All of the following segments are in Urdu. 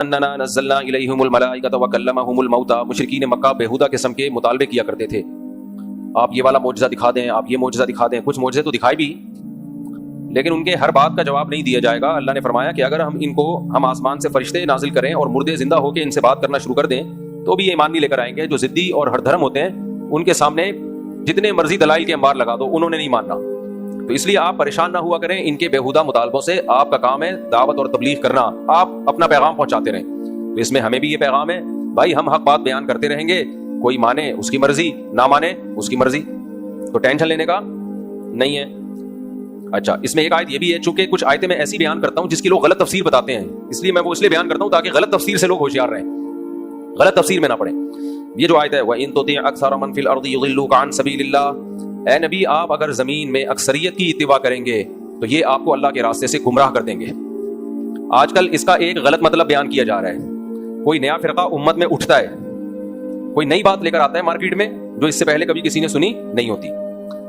اننا نزلنا الیہم الملائکۃ وکلمہم الموتى. مشرکین مکہ بیہودہ قسم کے مطالبے کیا کرتے تھے، آپ یہ والا معجزہ دکھا دیں، آپ یہ معجزہ دکھا دیں. کچھ معجزے تو دکھائے بھی، لیکن ان کے ہر بات کا جواب نہیں دیا جائے گا. اللہ نے فرمایا کہ اگر ہم آسمان سے فرشتے نازل کریں اور مردے زندہ ہو کے ان سے بات کرنا شروع کر دیں تو بھی یہ ایمان نہیں لے کر آئیں گے. جو ضدی اور ہر دھرم ہوتے ہیں ان کے سامنے جتنے مرضی دلائل کے انبار لگا دو، انہوں نے نہیں ماننا. تو اس لیے آپ پریشان نہ ہوا کریں ان کے بیہودہ مطالبوں سے. آپ کا کام ہے دعوت اور تبلیغ کرنا، آپ اپنا پیغام پہنچاتے رہیں. تو اس میں ہمیں بھی یہ پیغام ہے بھائی، ہم حق بات بیان کرتے رہیں گے، کوئی مانے اس کی مرضی، نہ مانے اس کی مرضی، تو ٹینشن لینے کا نہیں ہے. اچھا، اس میں ایک آیت یہ بھی ہے، چونکہ کچھ آیتیں میں ایسی بیان کرتا ہوں جس کی لوگ غلط تفسیر بتاتے ہیں، اس لیے میں وہ اس لیے بیان کرتا ہوں تاکہ غلط تفسیر سے لوگ ہوشیار رہیں، غلط تفسیر میں نہ پڑیں. یہ جو آیت ہے وَإِن تُطِعْ أَكْثَرَ مَن فِي الْأَرْضِ يُضِلُّوكَ عَن سَبِيلِ اللَّهِ، اے نبی آپ اگر زمین میں اکثریت کی اتباع کریں گے تو یہ آپ کو اللہ کے راستے سے گمراہ کر دیں گے. آج کل اس کا ایک غلط مطلب بیان کیا جا رہا ہے. کوئی نیا فرقہ امت میں اٹھتا ہے، کوئی نئی بات لے کر آتا ہے مارکیٹ میں جو اس سے پہلے کبھی کسی نے سنی نہیں ہوتی.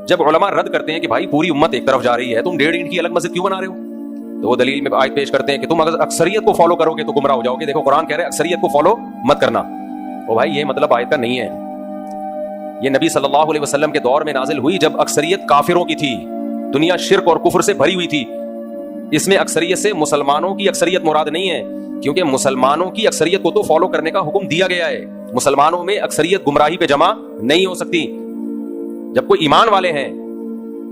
جب علماء رد کرتے ہیں کہ بھائی پوری امت ایک طرف جا رہی ہے، تم 1.5 اینٹ کی الگ مسجد کیوں بنا رہے ہو، تو وہ دلیل میں آیت پیش کرتے ہیں کہ تم اگر اکثریت کو فالو کرو گے تو گمراہ ہو جاؤ گے. دیکھو قرآن کہہ رہے ہیں اکثریت کو فالو مت کرنا. او بھائی یہ مطلب آیت کا نہیں ہے. یہ نبی صلی اللہ علیہ وسلم کے دور میں نازل ہوئی جب اکثریت کافروں کی تھی، دنیا شرک اور کفر سے بھری ہوئی تھی. اس میں اکثریت سے مسلمانوں کی اکثریت مراد نہیں ہے، کیونکہ مسلمانوں کی اکثریت کو تو فالو کرنے کا حکم دیا گیا ہے. مسلمانوں میں اکثریت گمراہی پہ جمع نہیں ہو سکتی. جب کوئی ایمان والے ہیں،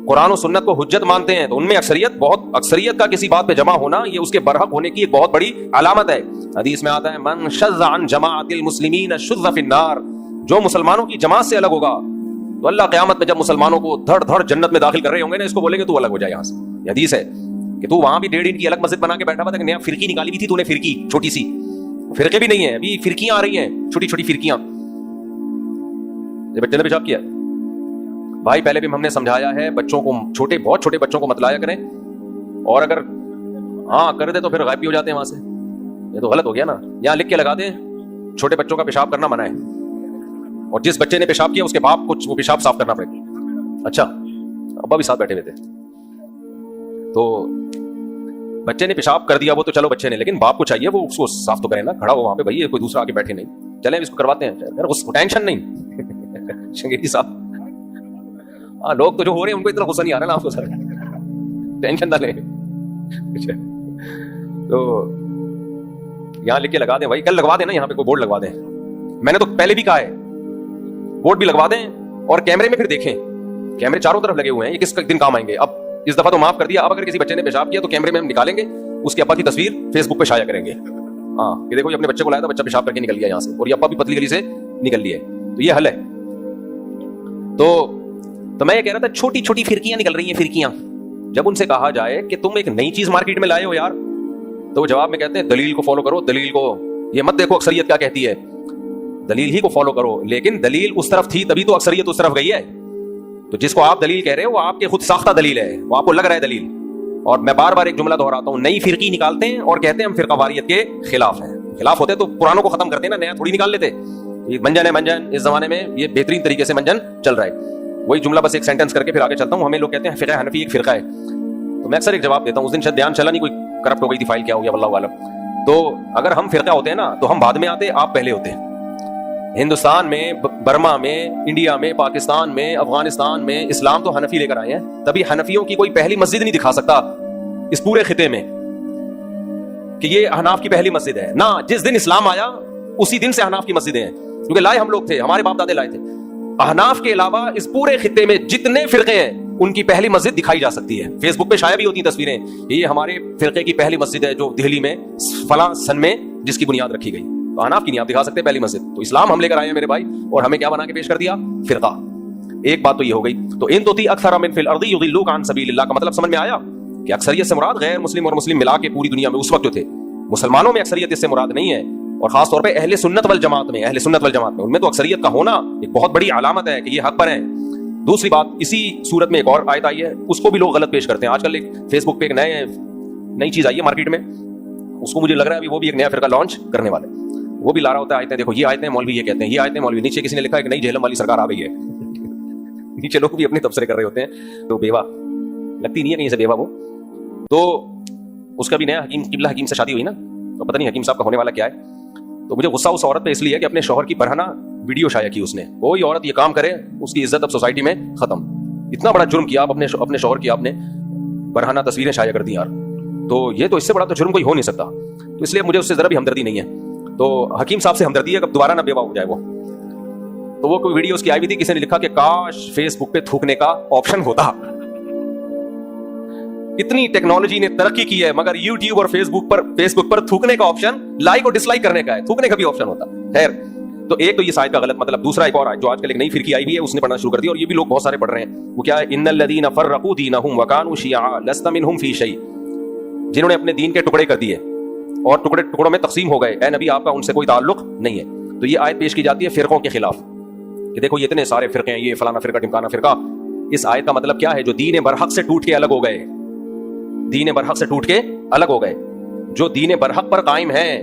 قرآن و سنت کو حجت مانتے ہیں، تو ان میں اکثریت کا کسی بات پہ جمع ہونا یہ اس کے برحق ہونے کی ایک بہت بڑی علامت ہے. حدیث میں آتا ہے من شذ عن جماعت المسلمین شذ فی النار، جو مسلمانوں کی جماعت سے الگ ہوگا تو اللہ قیامت میں جب مسلمانوں کو دھڑ دھڑ جنت میں داخل کر رہے ہوں گے نا، اس کو بولیں گے تو الگ ہو جائے یہاں سے. یہ حدیث ہے کہ تو وہاں بھی 1.5 اینٹ کی الگ مسجد بنا کے بیٹھا ہوا تھا، نیا فرقی نکالی بھی تھی تو نے، فرقی چھوٹی سی، فرقے بھی نہیں ہے ابھی، فرقیاں آ رہی ہیں چھوٹی چھوٹی فرقیاں. یہ بچے نے پیشاب کیا بھائی، پہلے بھی ہم نے سمجھایا ہے بچوں کو، بہت چھوٹے بچوں کو مت لایا کریں، اور اگر ہاں کر دے تو پھر غائب بھی ہو جاتے ہیں وہاں سے. یہ تو غلط ہو گیا نا. یہاں لکھ کے لگا دیں چھوٹے بچوں کا پیشاب کرنا منع ہے، اور جس بچے نے پیشاب کیا اس کے باپ کو وہ پیشاب صاف کرنا پڑے گا. اچھا، ابا بھی ساتھ بیٹھے ہوئے تھے، تو بچے نے پیشاب کر دیا وہ تو چلو بچے نے، لیکن باپ کو چاہیے وہ اس کو صاف تو کرے نا، کھڑا ہو وہاں پہ بھائی، کوئی دوسرا آگے بیٹھے نہیں، چلیں اس کو کرواتے ہیں، ٹینشن نہیں. شنگیری صاحب، ہاں لوگ تو جو ہو رہے ہیں ان کو اتنا غصہ نہیں آ رہا نا آپ کو، سر ٹینشن نہ لیں. تو یہاں لکھ کے لگا دیں بھائی، کل لگوا دیں نا یہاں پہ کوئی بورڈ لگوا دیں. میں نے تو پہلے بھی کہا ہے بورڈ بھی لگوا دیں، اور کیمرے میں پھر دیکھیں، کیمرے چاروں طرف لگے ہوئے ہیں، یہ کس دن کام آئیں گے. اب اس دفعہ تو معاف کر دیا، اب اگر کسی بچے نے پیشاب کیا تو کیمرے میں ہم نکالیں گے، اس کے ابا کی تصویر فیس بک پہ شائع کریں گے. ہاں یہ دیکھو یہ اپنے بچے کو لایا تھا، بچہ پیشاب کر کے نکل گیا یہاں سے، اور یہ ابا بھی پتلی گلی سے نکل لی ہے. تو یہ حل ہے. تو میں یہ کہہ رہا تھا چھوٹی چھوٹی فرقیاں نکل رہی ہیں، فرقیاں. جب ان سے کہا جائے کہ تم ایک نئی چیز مارکیٹ میں لائے ہو یار، تو وہ جواب میں کہتے ہیں دلیل کو فالو کرو، دلیل کو یہ مت دیکھو اکثریت کیا کہتی ہے، دلیل ہی کو فالو کرو. لیکن دلیل اس طرف تھی تبھی تو اکثریت اس طرف گئی ہے. تو جس کو آپ دلیل کہہ رہے ہو وہ آپ کے خود ساختہ دلیل ہے، وہ آپ کو لگ رہا ہے دلیل. اور میں بار بار ایک جملہ دہراتا ہوں، نئی فرقی نکالتے ہیں اور کہتے ہیں ہم فرقہ واریت کے خلاف ہیں. خلاف ہوتے تو پرانوں کو ختم کرتے ہیں نا، نیا تھوڑی نکال لیتے. یہ منجن ہے، منجن اس زمانے میں یہ بہترین طریقے سے منجن چل رہا ہے. وہی جملہ بس ایک سینٹنس کر کے پھر آگے چلتا ہوں. ہمیں لوگ کہتے ہیں فقہ حنفی ایک فرقہ ہے، تو میں اکثر ایک جواب دیتا ہوں، اس دن شاید دھیان چلا نہیں، کوئی کرپٹ ہو گئی تھی، فائل کیا ہو گیا واللہ عالم. تو اگر ہم فرقہ ہوتے ہیں نا تو ہم بعد میں آتے، آپ پہلے ہوتے. ہندوستان میں، برما میں، انڈیا میں، پاکستان میں، افغانستان میں اسلام تو حنفی لے کر آئے ہیں، تبھی حنفیوں کی کوئی پہلی مسجد نہیں دکھا سکتا اس پورے خطے میں کہ یہ احناف کی پہلی مسجد ہے. نہ جس دن اسلام آیا اسی دن سے احناف کی مسجدیں ہیں، کیونکہ لائے ہم لوگ تھے، ہمارے باپ دادے لائے تھے. احناف کے علاوہ اس پورے خطے میں جتنے فرقے ہیں ان کی پہلی مسجد دکھائی جا سکتی ہے. فیس بک پہ شائع بھی ہوتی ہیں تصویریں، یہ ہمارے فرقے کی پہلی مسجد ہے جو دہلی میں فلاں سن میں جس کی بنیاد رکھی گئی. تو احناف کی نہیں آپ دکھا سکتے پہلی مسجد. تو اسلام ہم لے کر آئے ہیں میرے بھائی، اور ہمیں کیا بنا کے پیش کر دیا؟ فرقہ. ایک بات تو یہ ہو گئی. تو ان تطیع اکثر من فی الارض یضلوک عن سبیل اللہ کا مطلب سمجھ میں آیا کہ اکثریت سے مراد غیر مسلم اور مسلم ملا کے پوری دنیا میں اس وقت جو تھے. مسلمانوں میں اکثریت اس سے مراد نہیں ہے، اور خاص طور پہ اہل سنت والجماعت میں، ان میں تو اکثریت کا ہونا ایک بہت بڑی علامت ہے کہ یہ حق پر ہیں. دوسری بات، اسی صورت میں ایک اور آیت آئی ہے، اس کو بھی لوگ غلط پیش کرتے ہیں. آج کل ایک فیس بک پہ ایک نئی چیز آئی ہے مارکیٹ میں، اس کو مجھے لگ رہا ہے ابھی وہ بھی ایک نیا فرقہ لانچ کرنے والے، وہ بھی لا رہا ہوتا ہے آیتیں، دیکھو یہ آیتیں مولوی یہ کہتے ہیں، یہ آیتیں مولوی، نیچے کسی نے لکھا ہے کہ نئی جہلم والی سرکار آ گئی ہے. نیچے لوگ بھی اپنے تبصرے کر رہے ہوتے ہیں، تو بیوہ لگتی نہیں ہے کہیں سے بیوہ وہ، تو اس کا بھی نیا حکیم قبلہ حکیم سے شادی ہوئی نا، تو پتہ نہیں حکیم صاحب کا ہونے والا کیا ہے. تو مجھے غصہ اس عورت پہ اس لیے کہ اپنے شوہر کی برہنہ ویڈیو شائع کی اس نے. کوئی عورت یہ کام کرے اس کی عزت اب سوسائٹی میں ختم. اتنا بڑا جرم کیا آپ اپنے شوہر کی آپ نے برہنہ تصویریں شائع کر دی یار. تو یہ تو اس سے بڑا تو جرم کوئی ہو نہیں سکتا. تو اس لیے مجھے اس سے ذرا بھی ہمدردی نہیں ہے. تو حکیم صاحب سے ہمدردی ہے کہ دوبارہ نہ بیوہ ہو جائے وہ. تو وہ کوئی ویڈیو اس کی آئی ہوئی تھی, کسی نے لکھا کہ کاش فیس بک پہ تھوکنے کا آپشن ہوتا. اتنی ٹیکنالوجی نے ترقی کی ہے مگر یوٹیوب اور فیس بک پر تھوکنے کا آپشن لائک اور ڈس لائک کرنے کا ہے, تھوکنے کا بھی آپشن ہوتا. خیر, تو ایک تو یہ آیت کا غلط مطلب. دوسرا ایک اور آیت جو آج کل ایک نئی فرقی آئی ہوئی ہے اس نے پڑھنا شروع کر دی اور یہ بھی لوگ بہت سارے پڑھ رہے ہیں. وہ کیا ہے؟ ان الذین فرقوا دینہم وکانوا شیعا لست منہم فی شیء. جنہوں نے اپنے دین کے ٹکڑے کر دیے اور ٹکڑوں میں تقسیم ہو گئے, اے نبی آپ کا ان سے کوئی تعلق نہیں ہے. تو یہ آیت پیش کی جاتی ہے فرقوں کے خلاف کہ دیکھو یہ اتنے سارے فرقے ہیں, یہ فلانا فرقہ ٹمکانا فرقہ. اس آیت کا مطلب کیا ہے؟ جو دین برحق سے ٹوٹ کے الگ ہو گئے, دین برحق سے ٹوٹ کے الگ ہو گئے. جو دین برحق پر قائم ہیں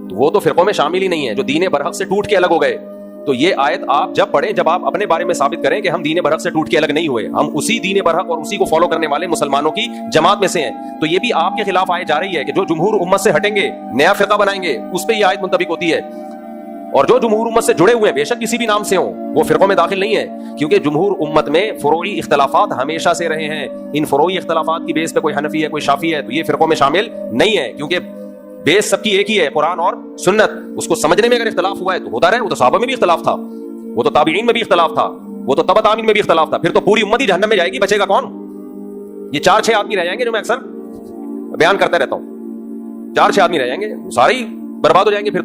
تو وہ تو فرقوں میں شامل ہی نہیں ہے. جو دین برحق سے ٹوٹ کے الگ ہو گئے, تو یہ آیت آپ جب پڑھیں جب آپ اپنے بارے میں ثابت کریں کہ ہم دین برحق سے ٹوٹ کے الگ نہیں ہوئے, ہم اسی دین برحق اور اسی کو فالو کرنے والے مسلمانوں کی جماعت میں سے ہیں, تو یہ بھی آپ کے خلاف آئے جا رہی ہے کہ جو جمہور امت سے ہٹیں گے, نیا فرقہ بنائیں گے, اس پہ یہ آیت منطبق ہوتی ہے. اور جو جمہور امت سے جڑے ہوئے ہیں بے شک کسی بھی نام سے ہوں, وہ فرقوں میں داخل نہیں ہے, کیونکہ جمہور امت میں فروعی اختلافات ہمیشہ سے رہے ہیں. ان فروعی اختلافات کی بیس پہ کوئی حنفی ہے کوئی شافعی ہے تو یہ فرقوں میں شامل نہیں ہے, کیونکہ بیس سب کی ایک ہی ہے, قرآن اور سنت. اس کو سمجھنے میں اگر اختلاف ہوا ہے تو ہوتا رہے. وہ تو صحابہ میں بھی اختلاف تھا, وہ تو تابعین میں بھی اختلاف تھا, وہ تو تبع تابعین میں بھی اختلاف تھا. پھر تو پوری امت ہی جہنم میں جائے گی, بچے گا کون؟ یہ 4-6 آدمی رہ جائیں گے جو میں اکثر بیان کرتا رہتا ہوں. 4-6 آدمی رہ جائیں گے, سارے ہی برباد ہو جائیں گے. پھر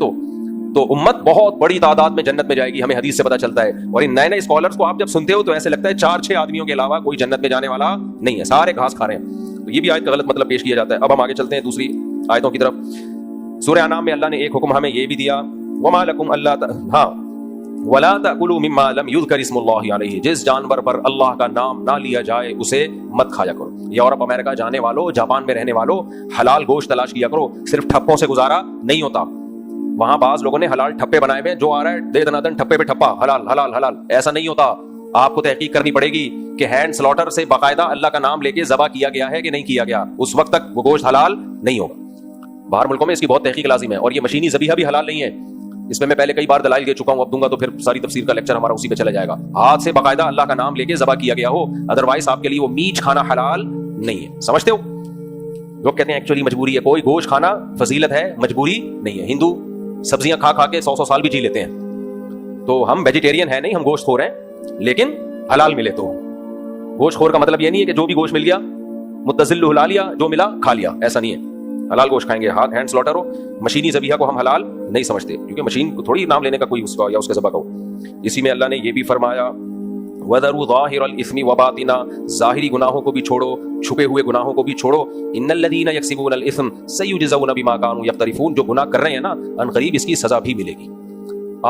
تو امت بہت بڑی تعداد میں جنت میں جائے گی, ہمیں حدیث سے پتہ چلتا ہے. اور ان نئے اسکالرز کو آپ جب سنتے ہو تو ایسے لگتا ہے 4-6 آدمیوں کے علاوہ کوئی جنت میں جانے والا نہیں ہے, سارے گھاس کھا رہے ہیں. تو یہ بھی آیت کا غلط مطلب پیش کیا جاتا ہے. اب ہم آگے چلتے ہیں دوسری آیتوں کی طرف. سورہ انعام میں اللہ نے ایک حکم ہمیں یہ بھی دیا, وما لکم اللہ ولا تأکلوا مما لم یذکر اسم اللہ علیہ, جس جانور پر اللہ کا نام نہ لیا جائے اسے مت کھایا کرو. یورپ امریکہ جانے والوں, جاپان میں رہنے والوں, حلال گوشت تلاش کیا کرو. صرف ٹھپوں سے گزارا نہیں ہوتا. وہاں بعض لوگوں نے حلال ٹھپے بنائے ہوئے, جو آ رہا ہے دے دنادن ٹھپے پہ ٹھپا, حلال حلال حلال. ایسا نہیں ہوتا. آپ کو تحقیق کرنی پڑے گی کہ ہینڈ سلاٹر سے باقاعدہ اللہ کا نام لے کے ذبح کیا گیا ہے کہ نہیں کیا گیا, اس وقت تک وہ گوشت حلال نہیں ہوگا. باہر ملکوں میں اس کی بہت تحقیق لازم ہے. اور یہ مشینی ذبیحہ بھی حلال نہیں ہے. اس میں پہلے کئی بار دلائل دے چکا ہوں, اب دوں گا تو پھر ساری تفسیر کا لیکچر ہمارا اسی پہ چلا جائے گا. ہاتھ سے باقاعدہ اللہ کا نام لے کے ذبح کیا گیا ہو, ادروائز آپ کے لیے وہ میٹ کھانا حلال نہیں ہے. سمجھتے ہو؟ لوگ کہتے ہیں ایکچولی مجبوری ہے. کوئی گوشت کھانا فضیلت ہے, مجبوری نہیں ہے. ہندو سبزیاں کھا کے 100 سال بھی جی لیتے ہیں. تو ہم ویجیٹیرین ہیں نہیں, ہم گوشت خور ہیں, لیکن حلال ملے تو. گوشت خور کا مطلب یہ نہیں ہے کہ جو بھی گوشت مل گیا متزل ہلا لیا, جو ملا کھا لیا, ایسا نہیں ہے. حلال گوشت کھائیں گے, ہاتھ ہینڈ سلاٹر ہو. مشینی ذبیحہ کو ہم حلال نہیں سمجھتے, کیونکہ مشین کو تھوڑی نام لینے کا کوئی اس کا یا اس کا ذبح کا ہو. اسی میں اللہ نے یہ بھی فرمایا, وَذَرُوا ظَاهِرَ الْإِثْمِ وَبَاطِنَهُ, ظاہری گناہوں کو بھی چھوڑو, چھپے ہوئے گناہوں کو بھی چھوڑو. إِنَّ الَّذِينَ يَكْسِبُونَ الْإِثْمَ سَيُجْزَوْنَ بِمَا كَانُوا يَقْتَرِفُونَ. جو گناہ کر رہے ہیں نا ان قریب اس کی سزا بھی ملے گی.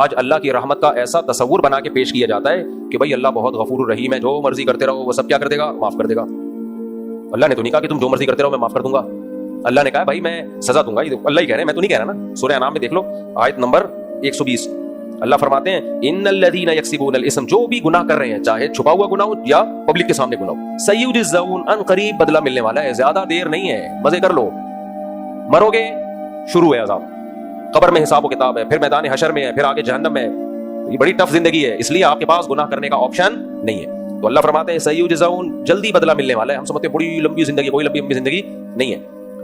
آج اللہ کی رحمت کا ایسا تصور بنا کے پیش کیا جاتا ہے کہ بھائی اللہ بہت غفور الرحیم ہے, جو مرضی کرتے رہو وہ سب کیا کر دے گا, معاف کر دے گا. اللہ نے تو نہیں کہا کہ تم جو مرضی کرتے رہو میں معاف کر دوں گا. اللہ نے کہا بھائی میں سزا دوں گا. یہ اللہ ہی کہہ رہے ہیں, میں تو نہیں کہہ رہا نا. سورہ انعام میں دیکھ لو آیت نمبر 120, اللہ فرماتے ہیں ان الذین یکسبون الاسم, جو بھی گناہ کر رہے ہیں چاہے چھپا ہوا گناہ ہو یا پبلک کے سامنے گناہ ہو, سیجزون, ان قریب بدلہ ملنے والا ہے, زیادہ دیر نہیں ہے, مزے کر لو. مرو گے شروع ہے عذاب, قبر میں حساب و کتاب ہے, پھر میدان حشر میں ہے, پھر آگے جہنم میں. یہ بڑی ٹف زندگی ہے, اس لیے آپ کے پاس گناہ کرنے کا آپشن نہیں ہے. تو اللہ فرماتے ہیں سیجزون, جلدی بدلہ ملنے والا ہے. ہم سمجھتے ہیں بڑی لمبی زندگی, کوئی لمبی زندگی نہیں ہے.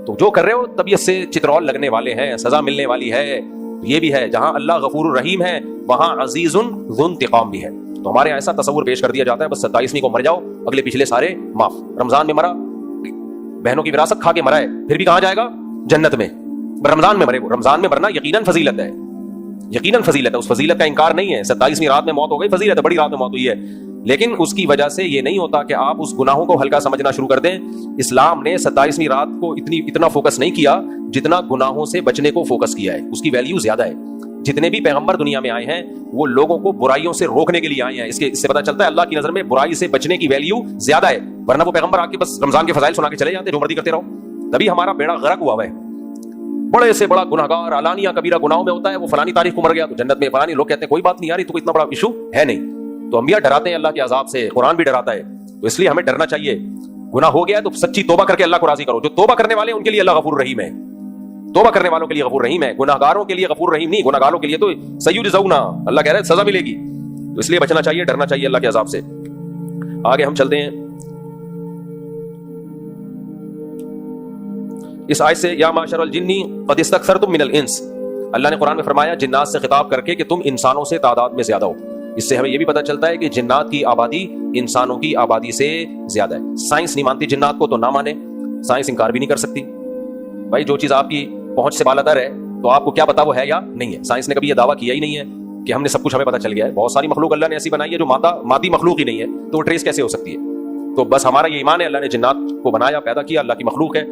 تو جو کر رہے ہو طبیعت سے چترول لگنے والے ہیں, سزا ملنے والی ہے. یہ بھی ہے جہاں اللہ غفور الرحیم ہے وہاں عزیز ذو انتقام بھی ہے. تو ہمارے یہاں ایسا تصور پیش کر دیا جاتا ہے بس 27ویں کو مر جاؤ, اگلے پچھلے سارے معاف. رمضان میں مرا, بہنوں کی وراثت کھا کے مرا ہے, پھر بھی کہاں جائے گا, جنت میں. رمضان میں مرے, رمضان میں مرنا یقیناً فضیلت ہے, یقیناً فضیلت ہے, اس فضیلت کا انکار نہیں ہے. 27ویں رات میں موت ہو گئی, فضیلت ہے, بڑی رات میں موت ہوئی ہے, لیکن اس کی وجہ سے یہ نہیں ہوتا کہ آپ اس گناہوں کو ہلکا سمجھنا شروع کر دیں. اسلام نے 27ویں رات کو اتنا فوکس نہیں کیا جتنا گناہوں سے بچنے کو فوکس کیا ہے. اس کی ویلیو زیادہ ہے. جتنے بھی پیغمبر دنیا میں آئے ہیں وہ لوگوں کو برائیوں سے روکنے کے لیے آئے ہیں. اس سے پتہ چلتا ہے اللہ کی نظر میں برائی سے بچنے کی ویلیو زیادہ ہے. ورنہ وہ پیغمبر آ کے بس رمضان کے فضائل سنا کے چلے جاتے, جو مرضی کرتے رہو. تبھی ہمارا بیڑا غرق ہوا ہے. بڑے سے بڑا گناہگار علانیہ کبیرہ گناہوں میں ہوتا ہے, وہ فلانی تاریخ کو مر گیا تو جنت میں, فلانی. لوگ کہتے ہیں کوئی بات نہیں یار, یہ تو اتنا بڑا ایشو ہے نہیں. تو انبیاء ڈراتے ہیں اللہ کے عذاب سے, قرآن بھی ڈراتا ہے. تو اس لیے ہمیں ڈرنا چاہیے. گناہ ہو گیا ہے تو سچی توبہ کر کے اللہ کو راضی کرو. جو توبہ کرنے والے ہیں ان کے لیے اللہ غفور رحیم ہے. توبہ کرنے والوں کے لیے غفور رحیم ہے، گناہگاروں کے لیے غفور رحیم نہیں. گناہگاروں کے لیے تو سیجزون، اللہ کہہ رہا ہے سزا ملے گی. تو اس لیے بچنا چاہیے، ڈرنا چاہیے اللہ کے عذاب سے. آگے ہم چلتے ہیں اس آیت سے، یا معشر الجن قد استکثرتم من الانس. اللہ نے قرآن میں فرمایا جنات سے خطاب کر کے کہ تم انسانوں سے تعداد میں زیادہ ہو. اس سے ہمیں یہ بھی پتہ چلتا ہے کہ جنات کی آبادی انسانوں کی آبادی سے زیادہ ہے. سائنس نہیں مانتی جنات کو تو نہ مانے، سائنس انکار بھی نہیں کر سکتی. بھائی جو چیز آپ کی پہنچ سے بالاتر ہے تو آپ کو کیا پتا وہ ہے یا نہیں ہے. سائنس نے کبھی یہ دعویٰ کیا ہی نہیں ہے کہ ہم نے سب کچھ ہمیں پتہ چل گیا ہے. بہت ساری مخلوق اللہ نے ایسی بنائی ہے جو مادی مخلوق ہی نہیں ہے، تو وہ ٹریس کیسے ہو سکتی ہے؟ تو بس ہمارا یہ ایمان ہے اللہ نے جنات کو بنایا، پیدا کیا، اللہ کی مخلوق ہے،